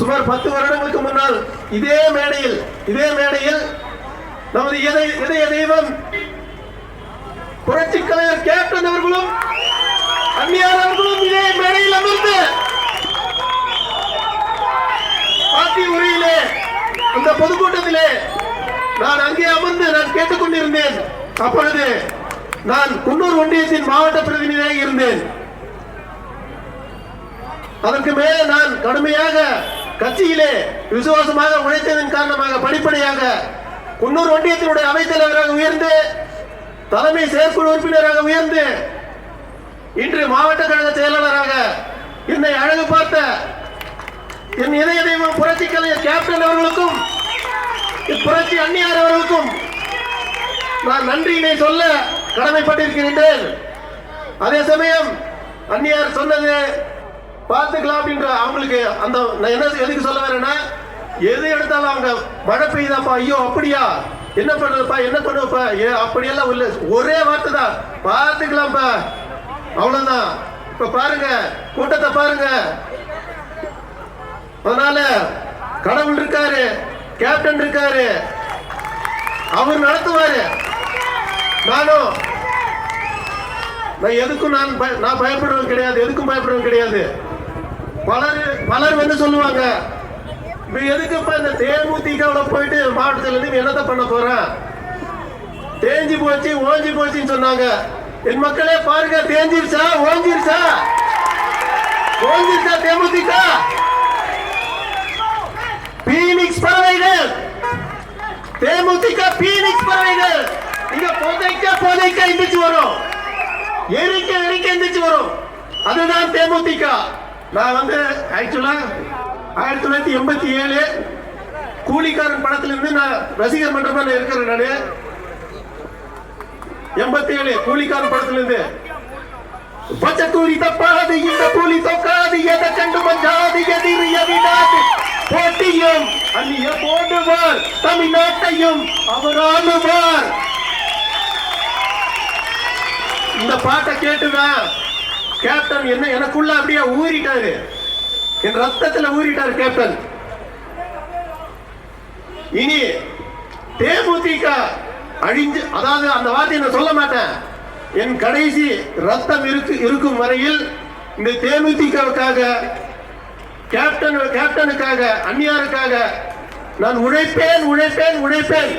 சுமார் 10 வருடங்களுக்கு முன்னால் இதே மேடையில் நமது இதய தெய்வம் புரட்சி கலைஞர் கேப்டன் அவர்களும் அந்நியார் அவர்களும் இதே மேடையில் அமர்ந்து பாட்டி உரையிலே அந்த பொதுக்கூட்டத்திலே நான் அங்கே அமர்ந்து நான் கேட்டுக்கொண்டிருந்தேன். அப்பொழுது நான் குன்னூர் ஒன்றியத்தின் மாவட்ட பிரதிநிதியாக இருந்தேன். அதற்கு மேலே நான் கடுமையாக கட்சியிலே விசுவாசமாக உழைத்ததன் காரணமாக படிப்படியாக குன்னூர் ஒன்றியத்தினுடைய அவைத்தலைவராக உயர்ந்து தலைமை செயற்குழு உறுப்பினராக உயர்ந்து இன்று மாவட்ட கழக செயலாளராக என்னை அழகு பார்த்த என் இதய தெய்வம் புரட்சி கலைஞர் கேப்டன் அவர்களுக்கும் புரட்சி அந்நியார் அவர்களுக்கும் நான் நன்றியினை சொல்ல கடமைப்பட்டிருக்கின்றேன். அதே சமயம் அந்நியார் சொன்னது பார்த்துக்கலாம் அப்படின்ற அவங்களுக்கு அந்த நான் என்ன எதுக்கு சொல்ல வரேன்னா, எது எடுத்தாலும் அவங்க மழை பெய்யுதாப்பா, ஐயோ அப்படியா, என்ன பண்ணுவப்பா, என்ன பண்ணுவப்பா, அப்படியெல்லாம் இல்ல, ஒரே வார்த்தை தான், பார்த்துக்கலாம்ப்பா, அவ்வளவுதான். இப்ப பாருங்க கூட்டத்தை பாருங்க. அதனால கடவுள் இருக்காரு, கேப்டன் இருக்காரு, அவர் நடத்துவாரு. நான் எதுக்கும் நான் பயப்படுறது கிடையாது, எதுக்கும் பயப்படுறது கிடையாது. பலர் வந்து சொல்லுவாங்க, எதுக்குப்பா இந்த தேமுதிக போயிட்டு மாவட்டத்தில் இருந்து என்னதான் பண்ண போறேன், தேஞ்சி போச்சு ஓஞ்சி போச்சுன்னு சொன்னாங்க. என் மக்களே பாருங்க, தேஞ்சிருச்சா ஓஞ்சிருச்சா தேமுதிக பீனிக்ஸ் பறவைகள், தேமுதிக பீனிக்ஸ் பறவைகள். நீங்க புதைக்க எந்திரிச்சு வரும், எரிக்க எந்திரிச்சு வரும். அதுதான் தேமுதிக. நான் வந்து ஆக்சுவலா 1987 கூலிக்காரன் படத்திலிருந்து நான் ரசிகர் மன்றமா இருக்கிறேன். நானு 87 கூலிக்காரன் படத்திலிருந்து பச்சை கூலி தப்பாது, இந்த கூலி தொக்காது, எதை கண்டு மஞ்சாது, எதிரிய விடாது, போட்டியும் அந்நிய போடுவார், தமிழ்நாட்டையும் அவர் ஆளுவார். இந்த பாட்டை கேட்டுதான் கேப்டன் என்ன எனக்குள்ள அப்படியே ஊறிட்டாரு, என் ரத்தத்துல ஊறிட்டாரு கேப்டன். இனி தேமுதிக அழிஞ்சு, அதாவது அந்த வார்த்தையை நான் சொல்ல மாட்டேன், என் கடைசி ரத்தம் இருக்கும் வரையில் இந்த தேமுதிகவுக்காக, கேப்டனுக்காக, அந்நியாருக்காக நான் உழைப்பேன்.